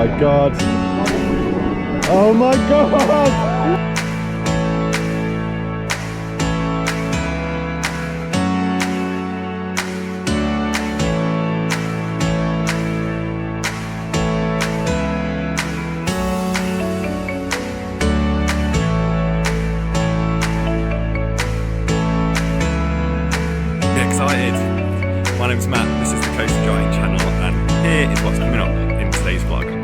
my god. Oh my god! Excited. My name's Matt, this is the Coaster Drying channel, and here is what's coming up in today's vlog.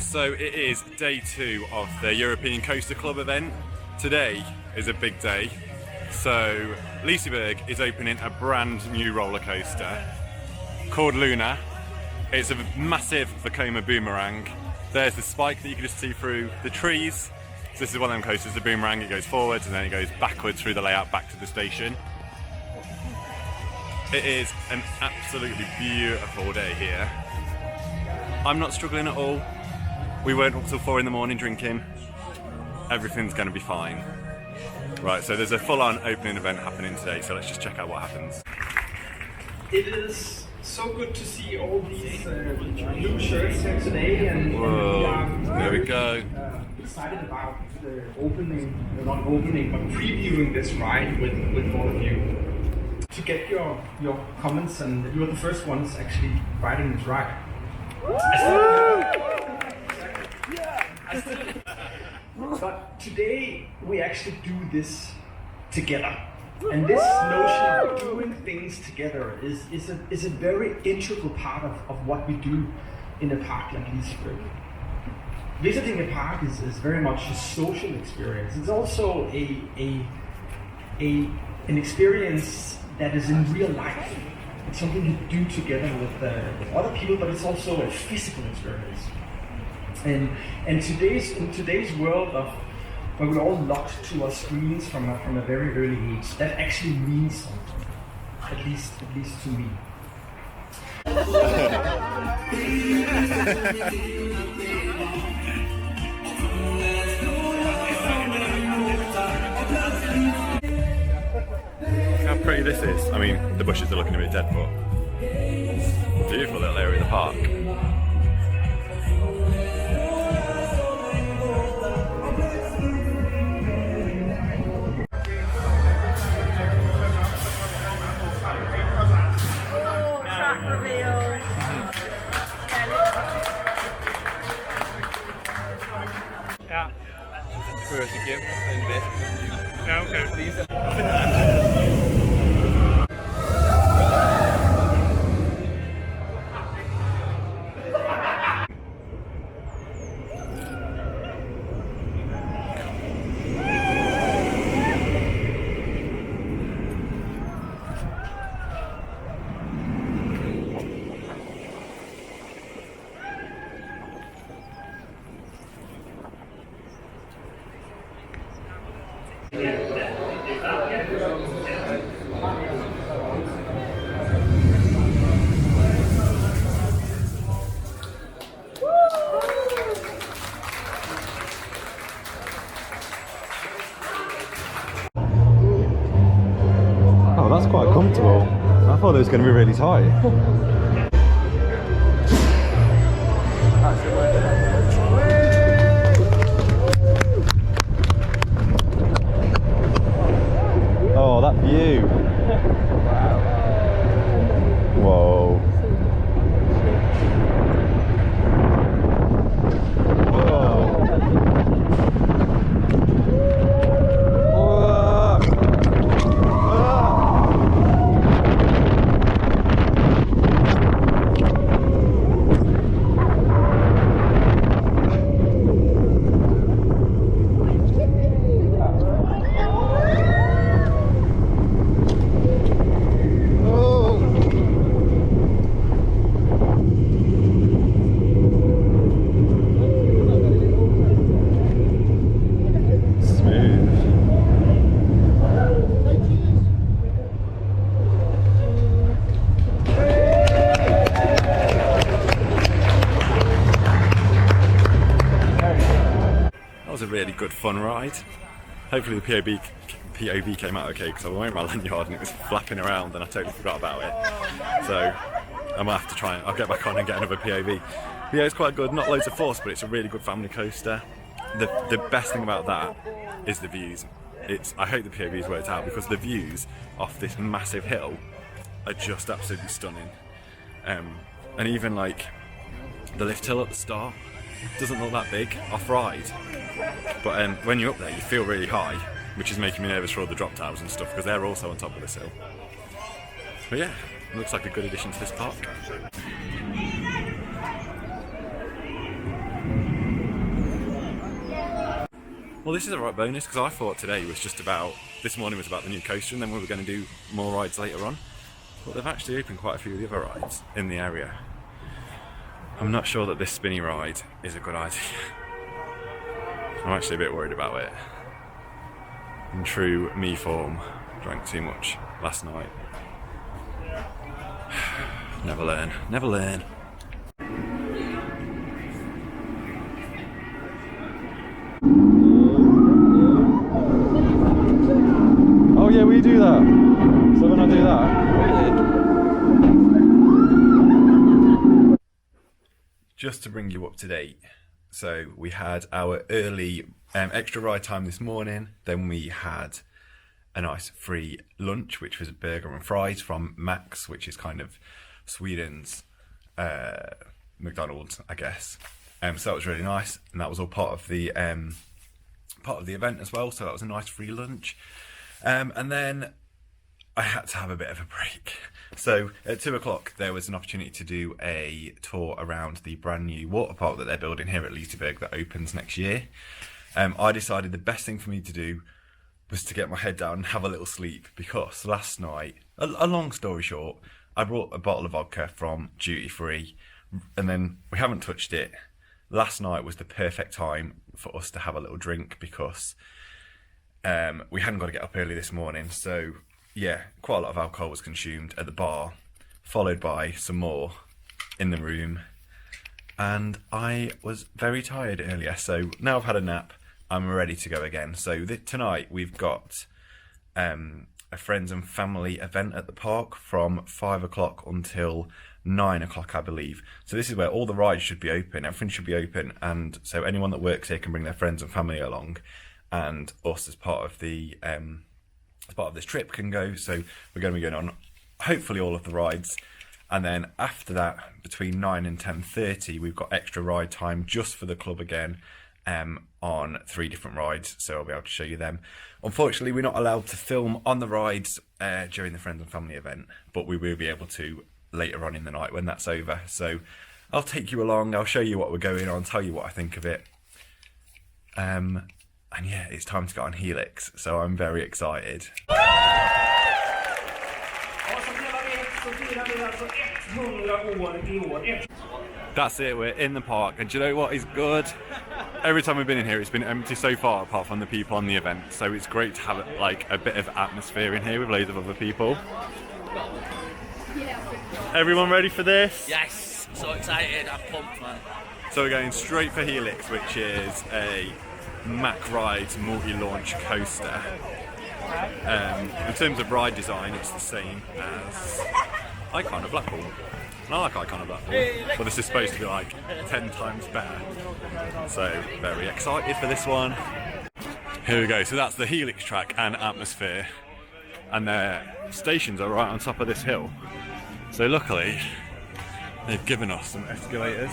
So it is day 2 of the European Coaster Club event. Today is a big day. So Liseberg is opening a brand new roller coaster called Luna. It's a massive Vekoma boomerang. There's the spike that you can just see through the trees. So this is one of them coasters, the boomerang, it goes forwards and then it goes backwards through the layout back to the station. It is an absolutely beautiful day here. I'm not struggling at all. We weren't up till 4 in the morning drinking. Everything's going to be fine. Right, so there's a full-on opening event happening today, so let's just check out what happens. It is so good to see all these new shirts here today, and whoa, there we go. Excited about the opening, not opening, but previewing this ride with all of you. To get your comments, and you're the first ones actually riding this ride. But today we actually do this together, and this notion of doing things together is a very integral part of what we do in a park like Liseberg. Visiting a park is very much a social experience. It's also an experience that is in real life. It's something you do together with other people, but it's also a physical experience. And in today's world of where we're all locked to our screens from a very early age, that actually means something, at least to me. Look how pretty this is. I mean, the bushes are looking a bit dead, but beautiful little area of the park. Ja. First gift investment. Ja, okay. Please. Oh, that's quite comfortable. I thought it was going to be really tight. Oh, that view. Whoa. good fun ride. Hopefully the POV came out okay, because I was wearing my lanyard and it was flapping around and I totally forgot about it. So I might have to try and I'll get back on and get another POV. But yeah, it's quite good, not loads of force, but it's a really good family coaster. The best thing about that is the views. I hope the POV's worked out, because the views off this massive hill are just absolutely stunning. And even like the lift hill at the start doesn't look that big off ride, but when you're up there you feel really high, which is making me nervous for all the drop towers and stuff, because they're also on top of this hill. But yeah, it looks like a good addition to this park. Well, this is a right bonus, because I thought this morning was about the new coaster, and then we were going to do more rides later on. But they've actually opened quite a few of the other rides in the area. I'm not sure that this spinny ride is a good idea. I'm actually a bit worried about it. In true me form, drank too much last night. Never learn, never learn. Oh yeah, we do that. So when I do that. Just to bring you up to date, so we had our early extra ride time this morning, then we had a nice free lunch, which was a burger and fries from Max, which is kind of Sweden's McDonald's, I guess. So that was really nice, and that was all part of the event as well, so that was a nice free lunch. And then I had to have a bit of a break. So at 2 o'clock there was an opportunity to do a tour around the brand new water park that they're building here at Liseberg that opens next year. I decided the best thing for me to do was to get my head down and have a little sleep, because last night, a long story short, I brought a bottle of vodka from duty free and then we haven't touched it. Last night was the perfect time for us to have a little drink, because we hadn't got to get up early this morning, so yeah, quite a lot of alcohol was consumed at the bar, followed by some more in the room, and I was very tired earlier, so now I've had a nap, I'm ready to go again. So tonight we've got a friends and family event at the park from 5 o'clock until 9 o'clock, I believe. So this is where all the rides should be open, everything should be open, and so anyone that works here can bring their friends and family along, and us as part of this trip can go. So we're going to be going on hopefully all of the rides, and then after that between 9 and 10:30 we've got extra ride time just for the club again, on 3 different rides, so I'll be able to show you them. Unfortunately we're not allowed to film on the rides during the friends and family event, but we will be able to later on in the night when that's over. So I'll take you along, I'll show you what we're going on, tell you what I think of it. And yeah, it's time to go on Helix, so I'm very excited. That's it, we're in the park, and do you know what is good? Every time we've been in here, it's been empty so far, apart from the people on the event, so it's great to have like a bit of atmosphere in here with loads of other people. Everyone ready for this? Yes, so excited, I'm pumped, man. So we're going straight for Helix, which is a Mack Rides multi-launch coaster. In terms of ride design, it's the same as Icon of Blackpool. And I like Icon of Blackpool, but this is supposed to be like 10 times better. So very excited for this one. Here we go, so that's the Helix track and atmosphere. And their stations are right on top of this hill. So luckily, they've given us some escalators.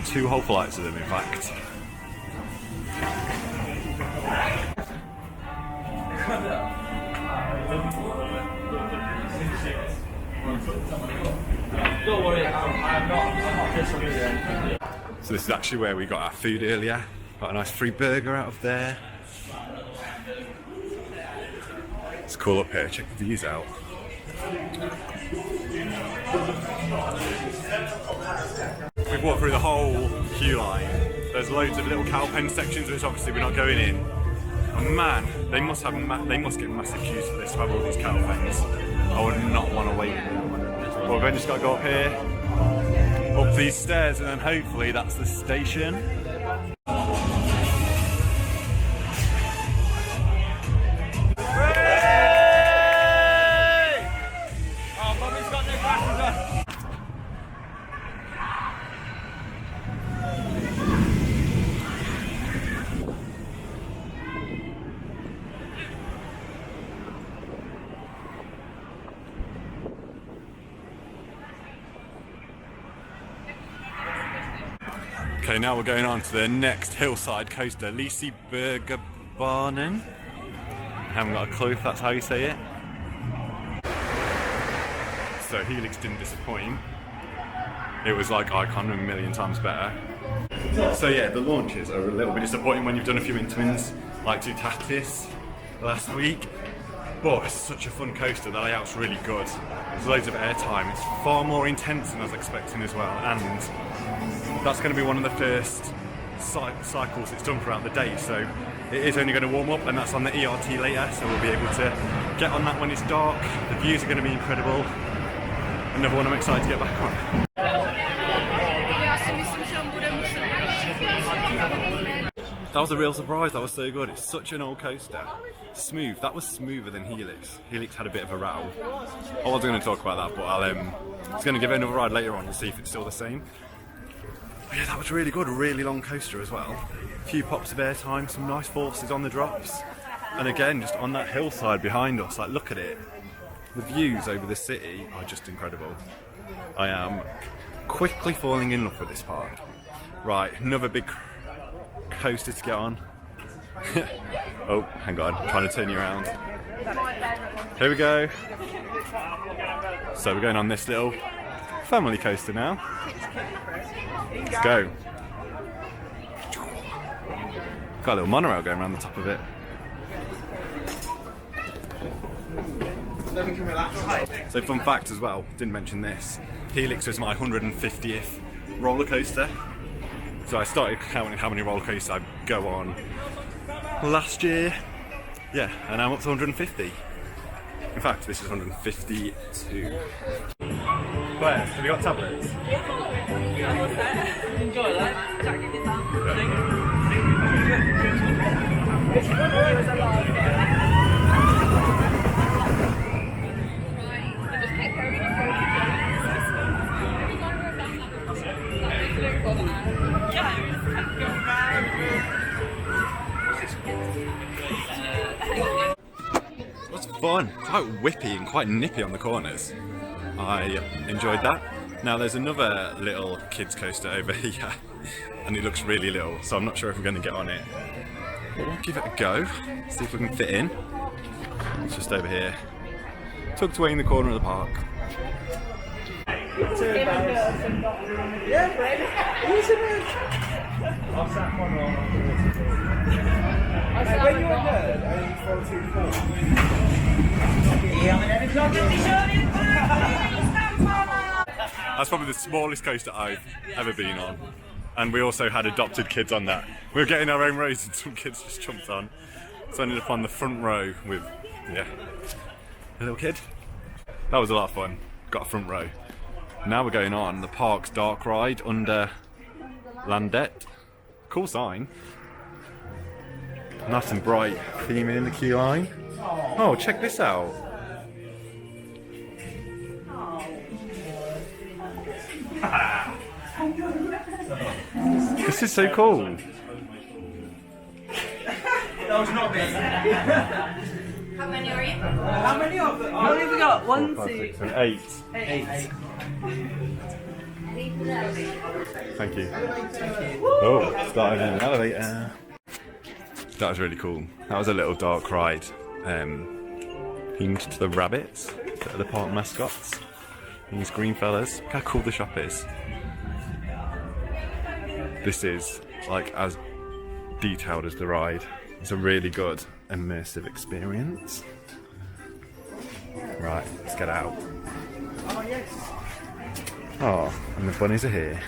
2 whole flights of them, in fact. Don't worry, I'm not disappearing. So this is actually where we got our food earlier. Got a nice free burger out of there. It's cool up here, check the views out. We've walked through the whole queue line. There's loads of little cow pen sections, which obviously we're not going in. And man, they must get massive queues for this to have all these cow pens. I would not want to wait. Well, we've just got to go up here. up these stairs, and then hopefully that's the station. Okay, now we're going on to the next hillside coaster, Liseberg. I haven't got a clue if that's how you say it. So Helix didn't disappoint. It was like Icon a million times better. So yeah, the launches are a little bit disappointing when you've done a few intermins, like to Tatis last week. But it's such a fun coaster, the layout's really good. There's loads of airtime, it's far more intense than I was expecting as well, and that's going to be one of the first cycles it's done throughout the day, so it is only going to warm up, and that's on the ERT later, so we'll be able to get on that when it's dark. The views are going to be incredible. Another one I'm excited to get back on. That was a real surprise, that was so good. It's such an old coaster. Smooth, that was smoother than Helix. Helix had a bit of a rattle. I wasn't going to talk about that, but I was going to give it another ride later on to see if it's still the same. But yeah, that was really good, a really long coaster as well. A few pops of airtime, some nice forces on the drops. And again, just on that hillside behind us, like look at it. The views over the city are just incredible. I am quickly falling in love with this park. Right, another big coaster to get on. Oh, hang on, I'm trying to turn you around. Here we go. So we're going on this little family coaster now. Let's go. Got a little monorail going around the top of it. So fun fact as well, didn't mention this, Helix was my 150th roller coaster. So I started counting how many roller coasters I go on last year. Yeah, and I'm up to 150. In fact, this is 152. Claire, have you got tablets? Enjoy that. It's fun, quite whippy and quite nippy on the corners. I enjoyed that. Now there's another little kids coaster over here and it looks really little, so I'm not sure if we're going to get on it. But we'll give it a go, see if we can fit in. It's just over here, tucked away in the corner of the park. That's probably the smallest coaster I've ever been on. And we also had adopted kids on that. We were getting our own rows and some kids just jumped on. So I ended up on the front row with, yeah, a little kid. That was a lot of fun. Got a front row. Now we're going on the park's dark ride under Landette. Cool sign. Nice and bright theming in the queue line. Oh, check this out. This is so cool. That was not me. How many are you? How many of them? How many have we got? 1, 4, 5, 2, 6, 7, 8. 8. Thank you. Oh, started in an elevator. That was really cool. That was a little dark ride. Themed to the rabbits that are the park mascots. And these green fellas. Look how cool the shop is. This is like as detailed as the ride. It's a really good immersive experience. Right, let's get out. Oh, yes. Oh, and the bunnies are here.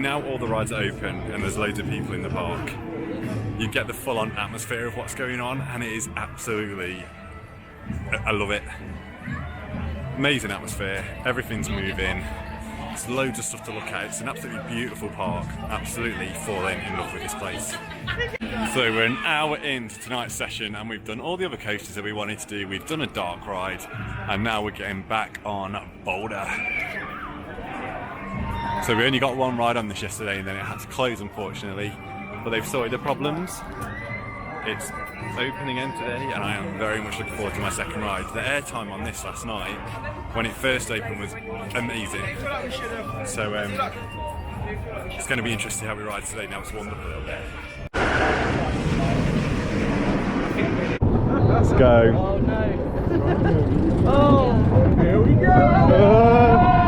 now all the rides are open and there's loads of people in the park, you get the full-on atmosphere of what's going on, and it is absolutely, I love it. Amazing atmosphere, everything's moving, there's loads of stuff to look at. It's an absolutely beautiful park, absolutely falling in love with this place. So we're an hour into tonight's session and we've done all the other coasters that we wanted to do. We've done a dark ride and now we're getting back on Boulder. So we only got one ride on this yesterday and then it had to close, unfortunately, but they've sorted the problems. It's open again today and I am very much looking forward to my second ride. The airtime on this last night, when it first opened, was amazing. So it's going to be interesting how we ride today. Now it's warmed up a little bit. Let's go. Oh no. Oh, here we go.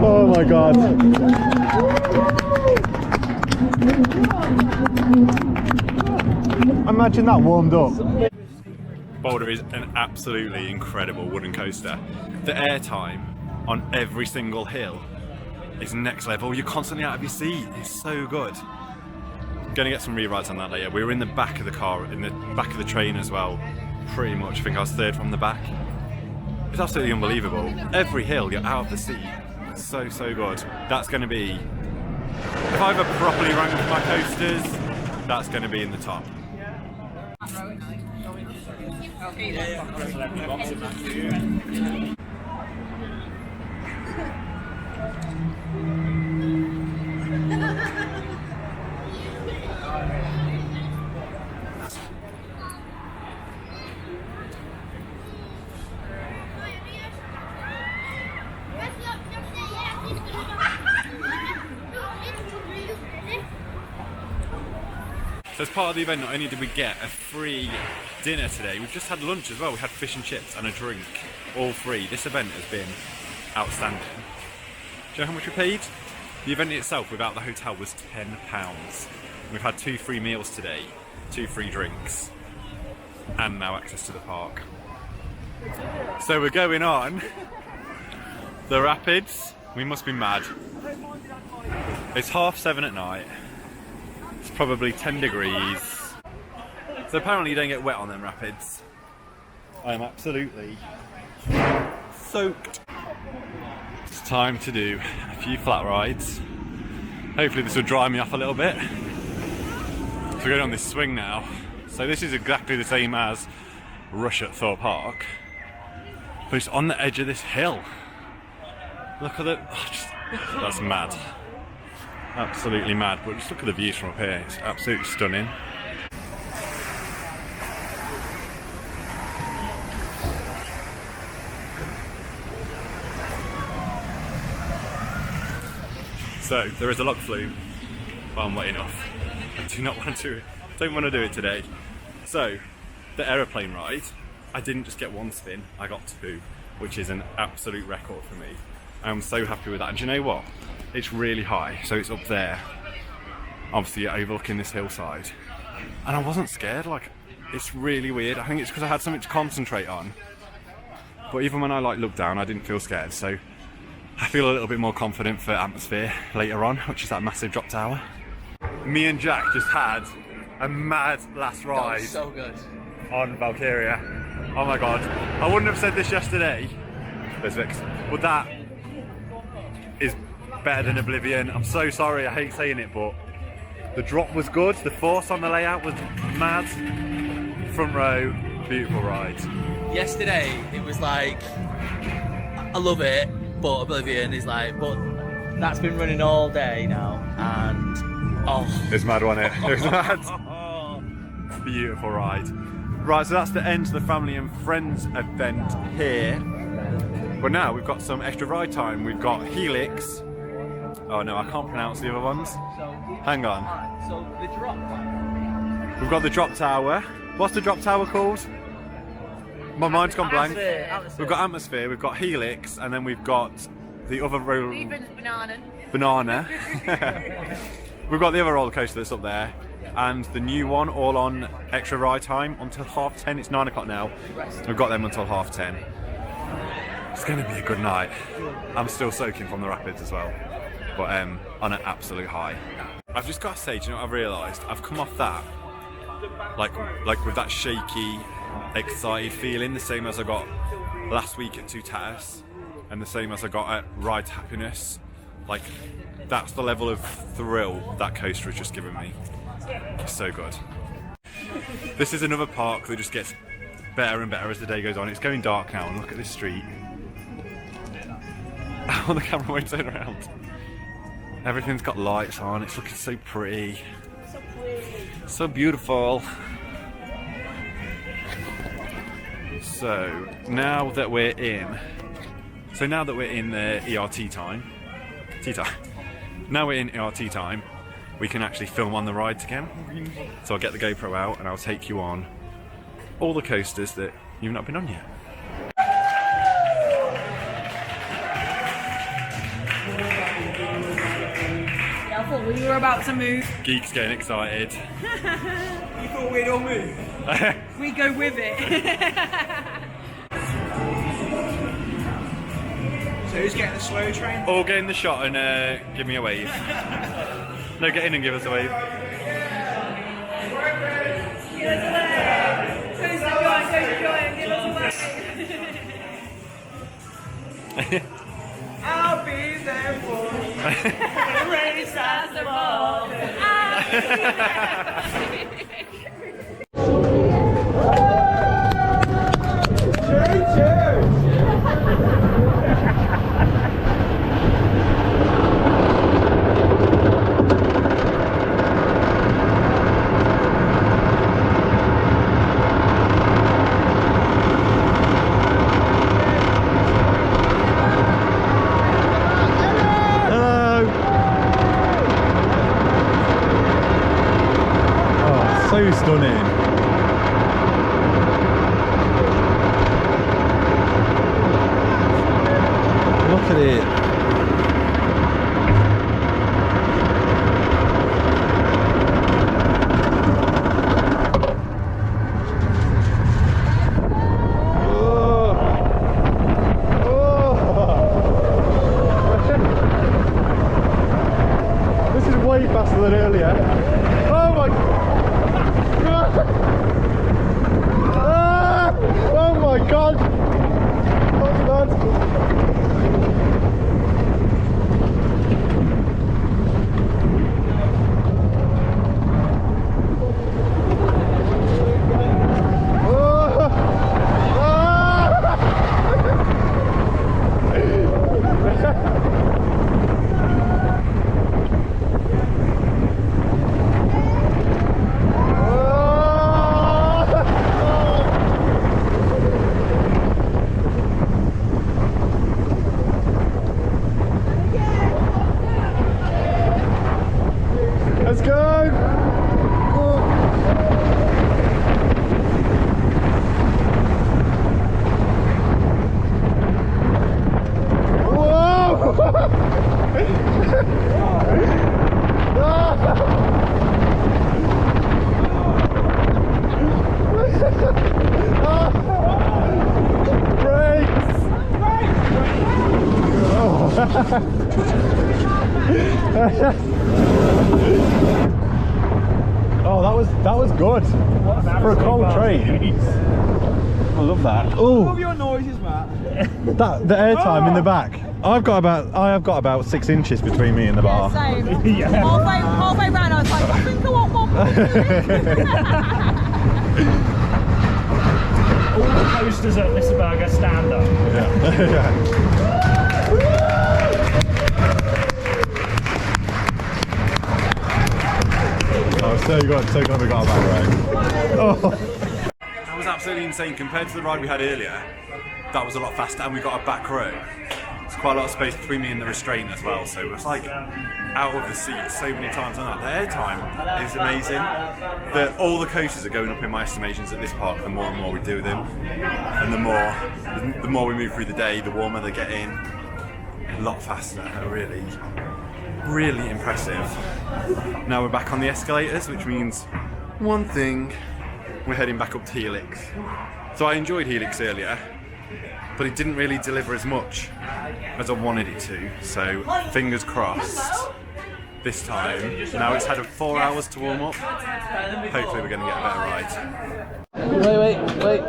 Oh my god. Imagine that warmed up. Boulder is an absolutely incredible wooden coaster. The airtime on every single hill is next level. You're constantly out of your seat. It's so good. Gonna get some re-rides on that later. We were in the back of the car, in the back of the train as well. Pretty much, I think I was third from the back. It's absolutely unbelievable. Every hill, you're out of the seat. So good. That's going to be, if I ever properly rank my coasters, that's going to be in the top. So as part of the event, not only did we get a free dinner today, we've just had lunch as well. We had fish and chips and a drink, all free. This event has been outstanding. Do you know how much we paid? The event itself without the hotel was £10. We've had 2 free meals today, 2 free drinks, and now access to the park. So we're going on the rapids. We must be mad. It's 7:30 at night. It's probably 10 degrees. So apparently you don't get wet on them rapids. I am absolutely soaked. It's time to do a few flat rides. Hopefully this will dry me off a little bit. So we're going on this swing now. So this is exactly the same as Rush at Thorpe Park, but it's on the edge of this hill. Look at the, that's mad. Absolutely mad, but just look at the views from up here, it's absolutely stunning. So there is a log flume, but I'm wet enough. I do not want to do it. Don't want to do it today. So the aeroplane ride, I didn't just get 1 spin, I got 2, which is an absolute record for me. I'm so happy with that. And do you know what? It's really high, so it's up there. Obviously overlooking this hillside. And I wasn't scared, like, it's really weird. I think it's because I had something to concentrate on. But even when I looked down, I didn't feel scared, so I feel a little bit more confident for atmosphere later on, which is that massive drop tower. Me and Jack just had a mad last ride. So good. On Valkyria. Oh my god. I wouldn't have said this yesterday, but that is better than Oblivion. I'm so sorry, I hate saying it, but the drop was good. The force on the layout was mad. Front row, beautiful ride. Yesterday, it was like, I love it, but Oblivion is like, but that's been running all day now, and oh. It's mad, wasn't it? It was mad. Beautiful ride. Right, so that's the end of the family and friends event here. But now we've got some extra ride time. We've got Helix. Oh no, I can't pronounce the other ones. Hang on. So the drop. We've got the drop tower. What's the drop tower called? My mind's gone blank. Atmosphere. We've got Atmosphere, we've got Helix, and then we've got the other Banana. Banana. We've got the other roller coaster that's up there, and the new one all on extra ride time until 10:30. It's 9 o'clock now. We've got them until 10:30. It's going to be a good night. I'm still soaking from the rapids as well, but on an absolute high. I've just got to say, do you know what I've realised? I've come off that like with that shaky, excited feeling, the same as I got last week at Two Tatters, and the same as I got at Ride Happiness. Like, that's the level of thrill that coaster has just given me. It's so good. This is another park that just gets better and better as the day goes on. It's going dark now, and look at this street. Oh, the camera won't turn around. Everything's got lights on, it's looking so pretty. So beautiful. So now that we're in the ERT time, now we're in ERT time, we can actually film on the rides again. So I'll get the GoPro out and I'll take you on all the coasters that you've not been on yet. I thought we were about to move. Geek's getting excited. You thought we'd all move? We go with it. So who's getting the slow train? All get in the shot and give me a wave. No, get in and give us a wave. Give us a wave. Coaster going, give us a wave. I'll be there for you. Race as the ball. So stunning. Look at it. This is way faster than earlier. Oh my god! Oh my god! Oh god! Let's go! Oh, that was good for a cold train. I love that. Oh, Your noises, Matt. That the airtime in the back. I have got about 6 inches between me and the bar. Same. Yeah. Halfway round, I was like, I think I want more. All the posters at Liseberg are stand up. Yeah. Oh, so good we got a back row. Oh. That was absolutely insane compared to the ride we had earlier. That was a lot faster, and we got a back row. There's quite a lot of space between me and the restraint as well, so it's like out of the seat so many times. And the air time is amazing. All the coasters are going up in my estimations at this park. The more and more we do them, and the more we move through the day, the warmer they get in. A lot faster. Really, really impressive. Now we're back on the escalators, which means one thing: we're heading back up to Helix. So I enjoyed Helix earlier, but it didn't really deliver as much as I wanted it to, so fingers crossed this time. Now it's had 4 hours to warm up. Hopefully we're going to get a better ride. Wait.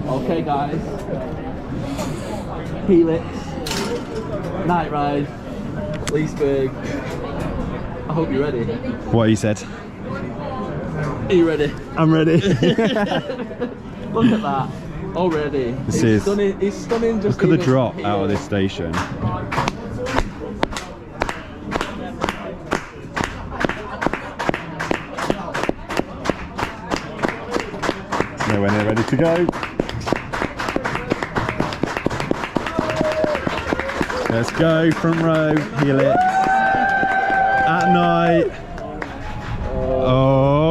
Okay guys, Helix, night ride, Liseberg. I hope you're ready. What he said. Are you ready? I'm ready. Look at that, already. This It's is stunning, it's stunning just Look at the even drop here. out of this station. Nowhere near ready to go. Let's go, front row, Helix. At night. Oh,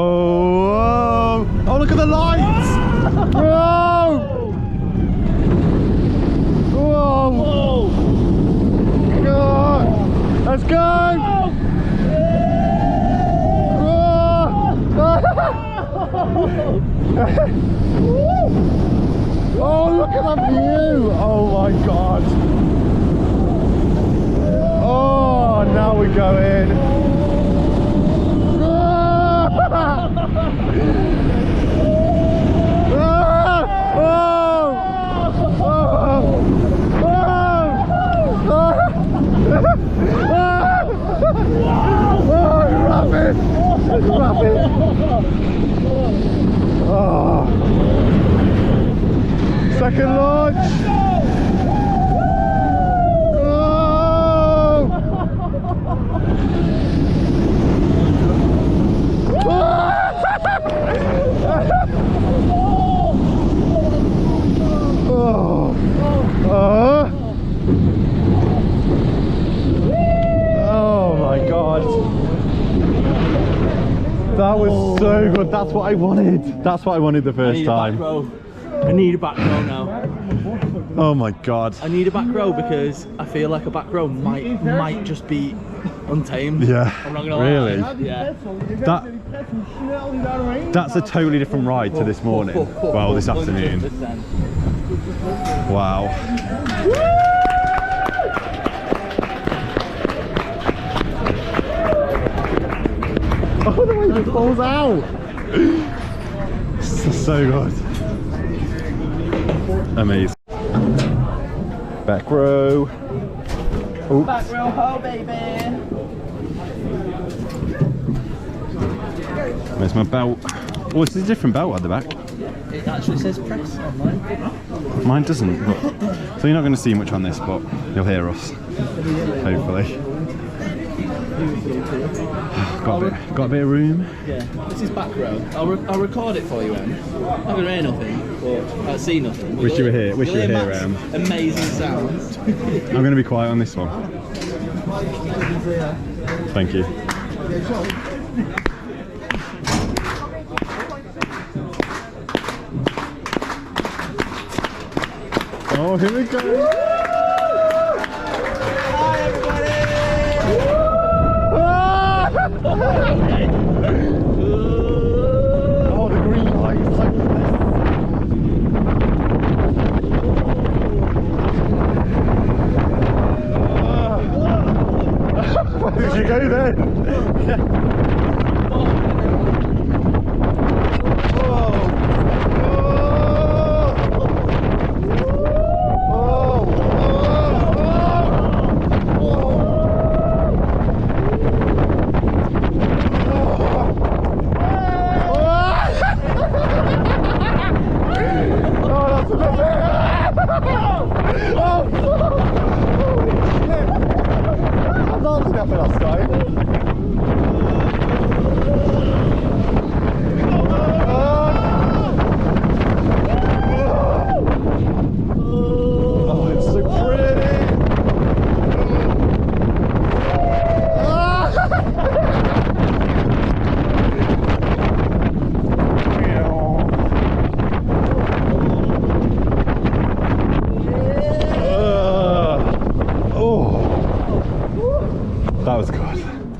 look at the lights! Whoa! Whoa! God. Let's go! Oh, look at that view! Oh my God! Oh, now we go in. Rapid. Oh. Second launch. Oh my God. That was so good. That's what I wanted. That's what I wanted the first time. I need a back row now. Oh my God. I need a back row because I feel like a back row might just be untamed. Yeah. I'm not gonna Really? lie. Yeah. That's a totally different ride to this morning. Well, this afternoon. 100%. Wow. Oh, the way it falls out! So good. Amazing. Back row. Oops. Back row ho, baby. Where's my belt? Oh, it's a different belt at the back. It actually says press on mine. Mine doesn't. But, so you're not going to see much on this, but you'll hear us. Hopefully. Got a bit of room. Yeah, this is back row. I'll record it for you, Em. I'm not gonna hear nothing, but I see nothing. Wish you were here. Wish you were here, Matt's amazing sounds. I'm going to be quiet on this one. Thank you. Oh, here we go.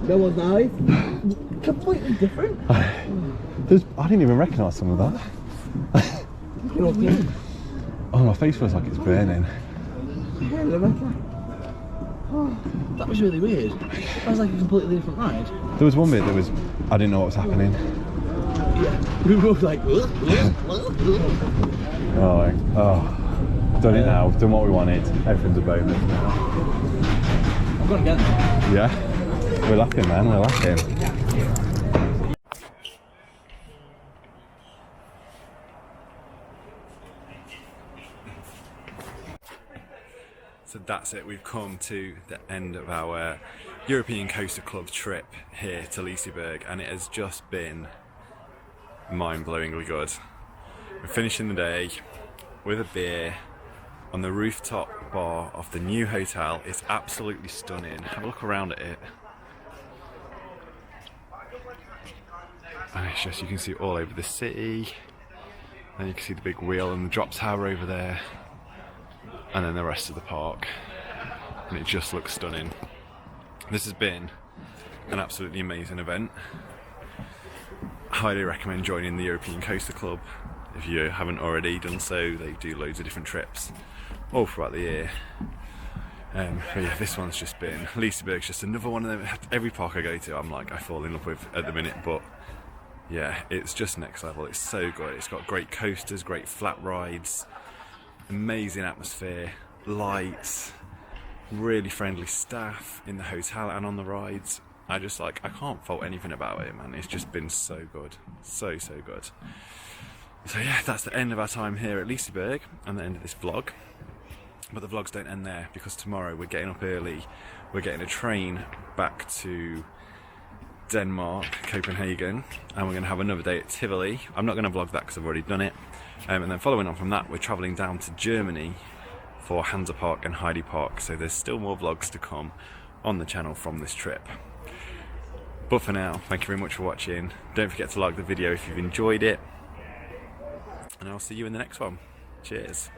No one's nice. Completely different. I didn't even recognise some of that. Oh, my face feels like it's burning. That was really weird. That was like a completely different ride. There was one bit that was, I didn't know what was happening. Yeah. We were both like, Oh, done it now. We've done what we wanted. Everything's a bonus now. I'm gonna get there. Yeah, we're laughing, man. We're laughing. So that's it, we've come to the end of our European Coaster Club trip here to Liseberg, and it has just been mind-blowingly good. We're finishing the day with a beer on the rooftop bar of the new hotel. It's absolutely stunning. Have a look around at it. And it's just, you can see all over the city. And you can see the big wheel and the drop tower over there. And then the rest of the park, and it just looks stunning. This has been an absolutely amazing event. Highly recommend joining the European Coaster Club if you haven't already done so. They do loads of different trips all throughout the year. But yeah, this one's just been, Liseberg's just another one of them. Every park I go to, I'm like, I fall in love with at the minute, but yeah, it's just next level. It's so good. It's got great coasters, great flat rides, amazing atmosphere, lights, really friendly staff in the hotel and on the rides. I can't fault anything about it, man. It's just been so good, so good. So yeah, that's the end of our time here at Liseberg and the end of this vlog. But the vlogs don't end there, because tomorrow we're getting up early. We're getting a train back to Denmark, Copenhagen, and we're going to have another day at Tivoli. I'm not going to vlog that because I've already done it. And then following on from that, we're travelling down to Germany for Hansa Park and Heidi Park. So there's still more vlogs to come on the channel from this trip. But for now, thank you very much for watching. Don't forget to like the video if you've enjoyed it. And I'll see you in the next one. Cheers.